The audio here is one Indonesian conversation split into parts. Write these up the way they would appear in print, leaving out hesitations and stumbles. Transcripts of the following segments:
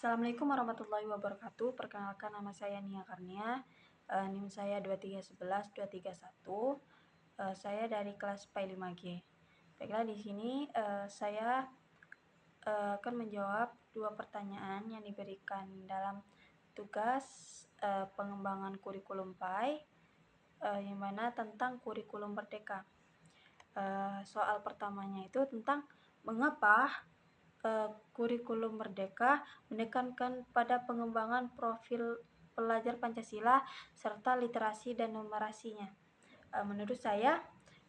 Assalamualaikum warahmatullahi wabarakatuh. Perkenalkan, nama saya Nia Karnia. NIM saya 2311231. Saya dari kelas P5G. Baiklah, di sini saya akan menjawab dua pertanyaan yang diberikan dalam tugas pengembangan kurikulum PAI, yang mana tentang kurikulum merdeka. Soal pertamanya itu tentang mengapa kurikulum merdeka menekankan pada pengembangan profil pelajar Pancasila serta literasi dan numerasinya. Menurut saya,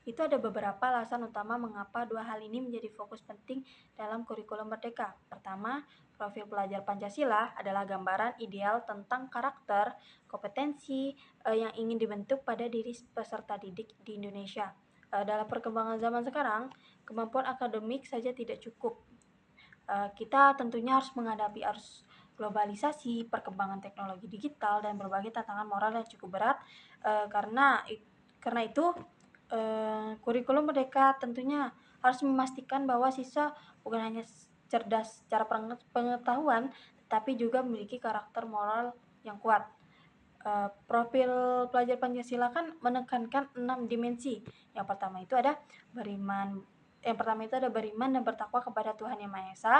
itu ada beberapa alasan utama mengapa dua hal ini menjadi fokus penting dalam kurikulum merdeka. Pertama, profil pelajar Pancasila adalah gambaran ideal tentang karakter, kompetensi yang ingin dibentuk pada diri peserta didik di Indonesia. Dalam perkembangan zaman sekarang, kemampuan akademik saja tidak cukup. Kita tentunya harus menghadapi arus globalisasi, perkembangan teknologi digital, dan berbagai tantangan moral yang cukup berat. Karena itu, kurikulum merdeka tentunya harus memastikan bahwa siswa bukan hanya cerdas secara pengetahuan, tetapi juga memiliki karakter moral yang kuat. Profil pelajar Pancasila kan menekankan 6 dimensi. Yang pertama itu ada beriman dan bertakwa kepada Tuhan Yang Maha Esa,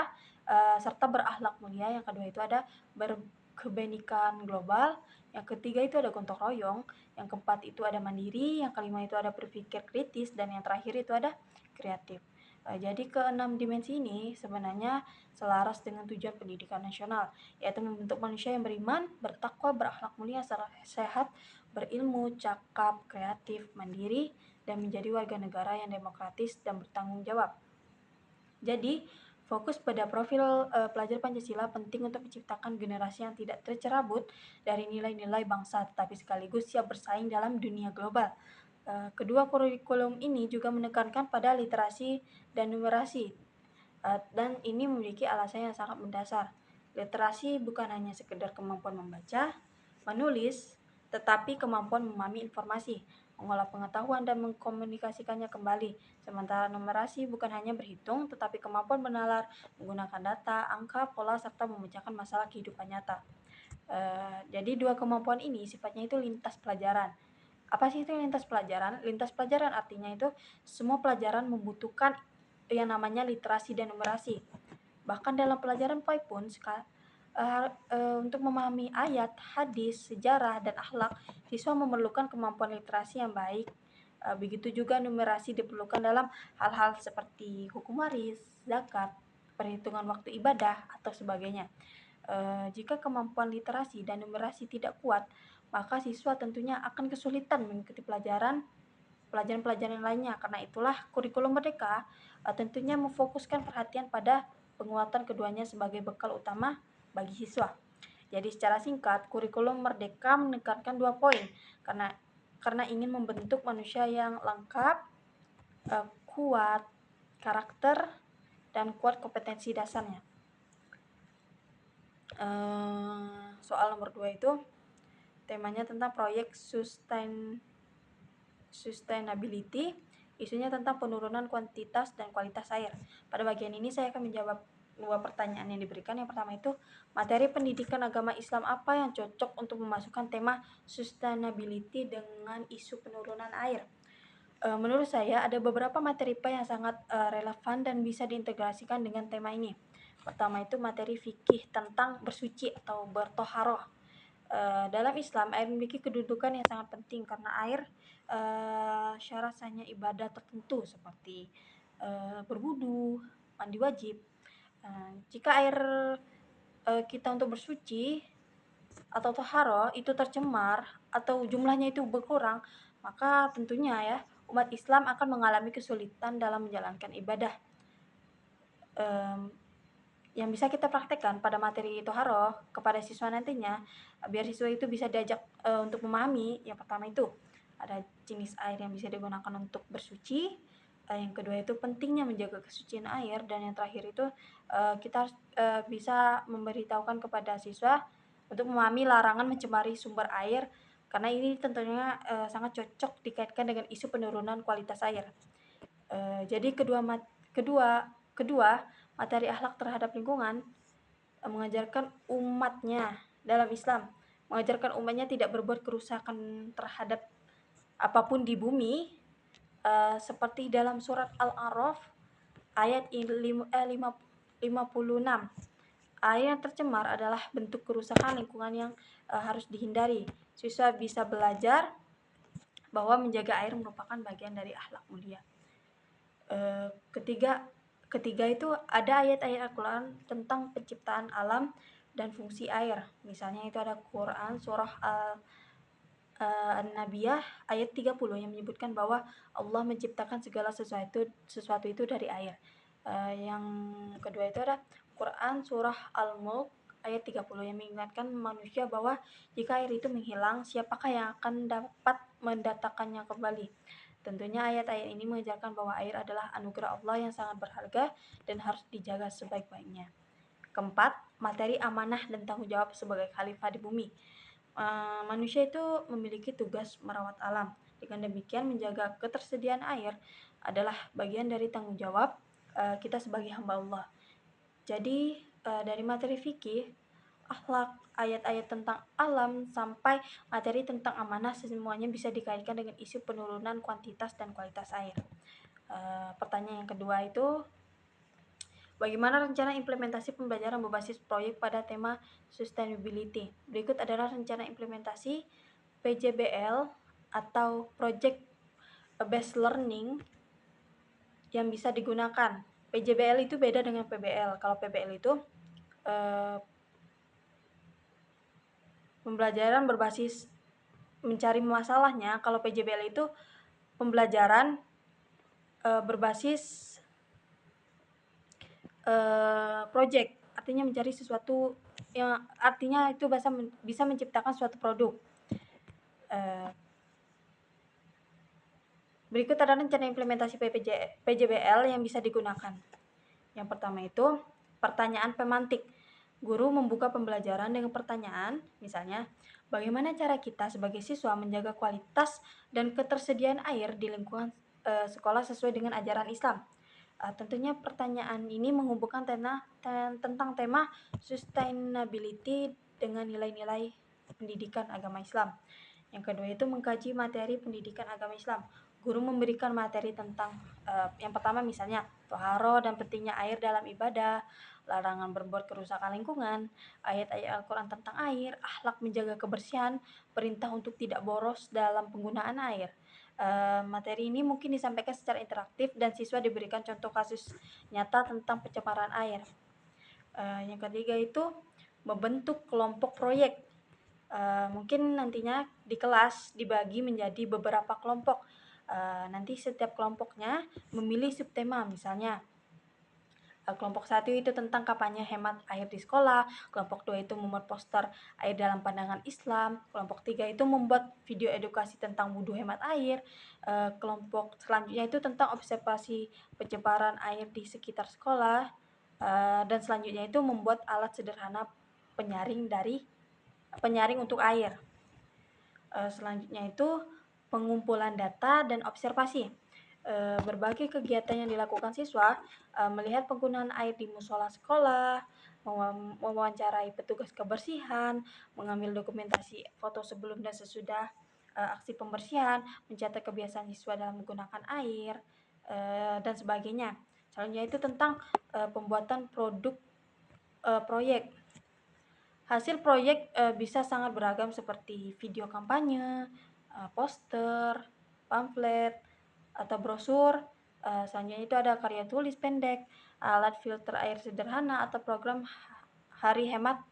serta berakhlak mulia. Yang kedua itu ada berkebenekaan global. Yang ketiga itu ada gotong royong. Yang keempat itu ada mandiri. Yang kelima itu ada berpikir kritis. Dan yang terakhir itu ada kreatif. Jadi keenam dimensi ini sebenarnya selaras dengan tujuan pendidikan nasional, yaitu membentuk manusia yang beriman, bertakwa, berakhlak mulia, sehat, berilmu, cakap, kreatif, mandiri, dan menjadi warga negara yang demokratis dan bertanggung jawab. Jadi, fokus pada profil pelajar Pancasila penting untuk menciptakan generasi yang tidak tercerabut dari nilai-nilai bangsa, tetapi sekaligus siap bersaing dalam dunia global. Kedua kurikulum ini juga menekankan pada literasi dan numerasi, dan ini memiliki alasan yang sangat mendasar. Literasi bukan hanya sekedar kemampuan membaca, menulis, tetapi kemampuan memahami informasi, mengolah pengetahuan, dan mengkomunikasikannya kembali. Sementara numerasi bukan hanya berhitung, tetapi kemampuan menalar, menggunakan data, angka, pola, serta memecahkan masalah kehidupan nyata. Jadi dua kemampuan ini sifatnya itu lintas pelajaran. Apa sih itu lintas pelajaran? Lintas pelajaran artinya itu semua pelajaran membutuhkan yang namanya literasi dan numerasi. Bahkan dalam pelajaran PAI pun untuk memahami ayat, hadis, sejarah, dan akhlak, siswa memerlukan kemampuan literasi yang baik. Begitu juga numerasi diperlukan dalam hal-hal seperti hukum waris, zakat, perhitungan waktu ibadah, atau sebagainya. Jika kemampuan literasi dan numerasi tidak kuat, maka siswa tentunya akan kesulitan mengikuti pelajaran-pelajaran lainnya. Karena itulah kurikulum merdeka tentunya memfokuskan perhatian pada penguatan keduanya sebagai bekal utama bagi siswa. Jadi secara singkat, kurikulum merdeka menekankan 2 poin, karena ingin membentuk manusia yang lengkap, kuat karakter, dan kuat kompetensi dasarnya. Soal nomor 2 itu temanya tentang proyek sustainability, isunya tentang penurunan kuantitas dan kualitas air. Pada bagian ini saya akan menjawab dua pertanyaan yang diberikan. Yang pertama itu, materi pendidikan agama Islam apa yang cocok untuk memasukkan tema sustainability dengan isu penurunan air? Menurut saya ada beberapa materi PAI yang sangat relevan dan bisa diintegrasikan dengan tema ini. Pertama itu materi fikih tentang bersuci atau bertoharoh. Dalam Islam, air memiliki kedudukan yang sangat penting karena air syarat sahnya ibadah tertentu seperti berwudu, mandi wajib. Jika air kita untuk bersuci atau toharoh itu tercemar atau jumlahnya itu berkurang, maka tentunya ya umat Islam akan mengalami kesulitan dalam menjalankan ibadah. Yang bisa kita praktekkan pada materi toharoh kepada siswa nantinya, biar siswa itu bisa diajak untuk memahami. Yang pertama itu ada jenis air yang bisa digunakan untuk bersuci, yang kedua itu pentingnya menjaga kesucian air, dan yang terakhir itu kita harus bisa memberitahukan kepada siswa untuk memahami larangan mencemari sumber air, karena ini tentunya sangat cocok dikaitkan dengan isu penurunan kualitas air. Jadi kedua materi akhlak terhadap lingkungan mengajarkan umatnya dalam Islam, mengajarkan umatnya tidak berbuat kerusakan terhadap apapun di bumi, seperti dalam surat Al-A'raf ayat 56. Air yang tercemar adalah bentuk kerusakan lingkungan yang harus dihindari. Siswa bisa belajar bahwa menjaga air merupakan bagian dari akhlak mulia. Ketiga itu ada ayat-ayat Al-Quran tentang penciptaan alam dan fungsi air. Misalnya itu ada Quran surah An-Nabiyah ayat 30 yang menyebutkan bahwa Allah menciptakan segala sesuatu itu dari air. Yang kedua itu ada Quran surah Al-Mulk ayat 30 yang mengingatkan manusia bahwa jika air itu menghilang, siapakah yang akan dapat mendatangkannya kembali. Tentunya ayat-ayat ini mengajarkan bahwa air adalah anugerah Allah yang sangat berharga dan harus dijaga sebaik-baiknya. Keempat, materi amanah dan tanggung jawab sebagai khalifah di bumi. Manusia itu memiliki tugas merawat alam. Dengan demikian, menjaga ketersediaan air adalah bagian dari tanggung jawab kita sebagai hamba Allah. Jadi, dari materi fikih, akhlak, ayat-ayat tentang alam, sampai materi tentang amanah, semuanya bisa dikaitkan dengan isu penurunan kuantitas dan kualitas air. Pertanyaan yang kedua itu, bagaimana rencana implementasi pembelajaran berbasis proyek pada tema sustainability? Berikut adalah rencana implementasi PJBL atau Project Based Learning yang bisa digunakan. PJBL itu beda dengan PBL. Kalau PBL itu pembelajaran berbasis mencari masalahnya. Kalau PJBL itu pembelajaran berbasis project, artinya mencari sesuatu yang artinya itu bisa menciptakan suatu produk. Berikut adalah rencana implementasi PJBL yang bisa digunakan. Yang pertama itu pertanyaan pemantik. Guru membuka pembelajaran dengan pertanyaan, misalnya, bagaimana cara kita sebagai siswa menjaga kualitas dan ketersediaan air di lingkungan sekolah sesuai dengan ajaran Islam. Tentunya pertanyaan ini menghubungkan tentang tema sustainability dengan nilai-nilai pendidikan agama Islam. Yang kedua itu mengkaji materi pendidikan agama Islam. Guru memberikan materi tentang yang pertama misalnya toharo dan pentingnya air dalam ibadah, larangan berbuat kerusakan lingkungan, ayat-ayat Al-Quran tentang air, akhlak menjaga kebersihan, perintah untuk tidak boros dalam penggunaan air. Materi ini mungkin disampaikan secara interaktif dan siswa diberikan contoh kasus nyata tentang pencemaran air. Yang ketiga itu membentuk kelompok proyek. Mungkin nantinya di kelas dibagi menjadi beberapa kelompok. Nanti setiap kelompoknya memilih subtema, misalnya kelompok 1 itu tentang kampanye hemat air di sekolah, kelompok 2 itu membuat poster air dalam pandangan Islam, kelompok 3 itu membuat video edukasi tentang wudhu hemat air, kelompok selanjutnya itu tentang observasi pencemaran air di sekitar sekolah, dan selanjutnya itu membuat alat sederhana penyaring untuk air. Selanjutnya itu pengumpulan data dan observasi. Berbagai kegiatan yang dilakukan siswa, melihat penggunaan air di musola sekolah, mewawancarai petugas kebersihan, mengambil dokumentasi foto sebelum dan sesudah aksi pembersihan, mencatat kebiasaan siswa dalam menggunakan air, dan sebagainya. Selanjutnya itu tentang pembuatan produk proyek. Hasil proyek bisa sangat beragam seperti video kampanye, poster, pamflet, atau brosur. Selanjutnya itu ada karya tulis pendek, alat filter air sederhana, atau program hari hemat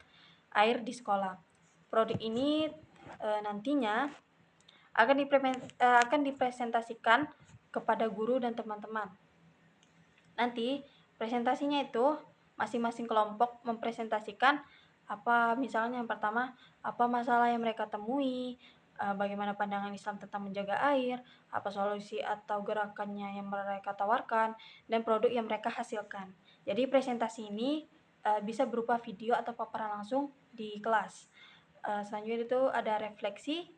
air di sekolah. Produk ini nantinya akan dipresentasikan kepada guru dan teman-teman. Nanti presentasinya itu masing-masing kelompok mempresentasikan misalnya yang pertama, apa masalah yang mereka temui, bagaimana pandangan Islam tentang menjaga air, apa solusi atau gerakannya yang mereka tawarkan, dan produk yang mereka hasilkan. Jadi presentasi ini bisa berupa video atau paparan langsung di kelas. Selanjutnya itu ada refleksi.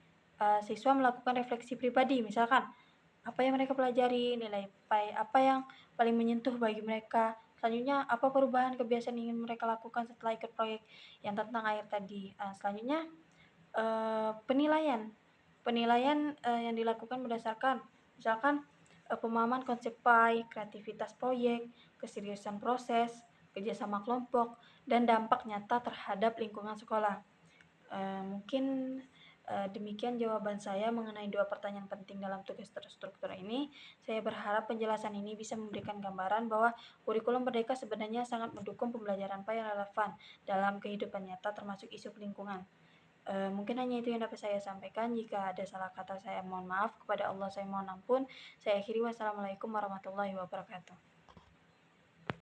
Siswa melakukan refleksi pribadi, misalkan apa yang mereka pelajari, nilai apa yang paling menyentuh bagi mereka. Selanjutnya, apa perubahan kebiasaan yang ingin mereka lakukan setelah ikut proyek yang tentang air tadi? Selanjutnya, penilaian. Penilaian, yang dilakukan berdasarkan misalkan, pemahaman konsep PAI, kreativitas proyek, keseriusan proses, kerjasama kelompok, dan dampak nyata terhadap lingkungan sekolah. Mungkin, demikian jawaban saya mengenai 2 pertanyaan penting dalam tugas terstruktur ini. Saya berharap penjelasan ini bisa memberikan gambaran bahwa kurikulum merdeka sebenarnya sangat mendukung pembelajaran PAI yang relevan dalam kehidupan nyata termasuk isu lingkungan. Mungkin hanya itu yang dapat saya sampaikan. Jika ada salah kata saya mohon maaf, kepada Allah saya mohon ampun. Saya akhiri, wassalamualaikum warahmatullahi wabarakatuh.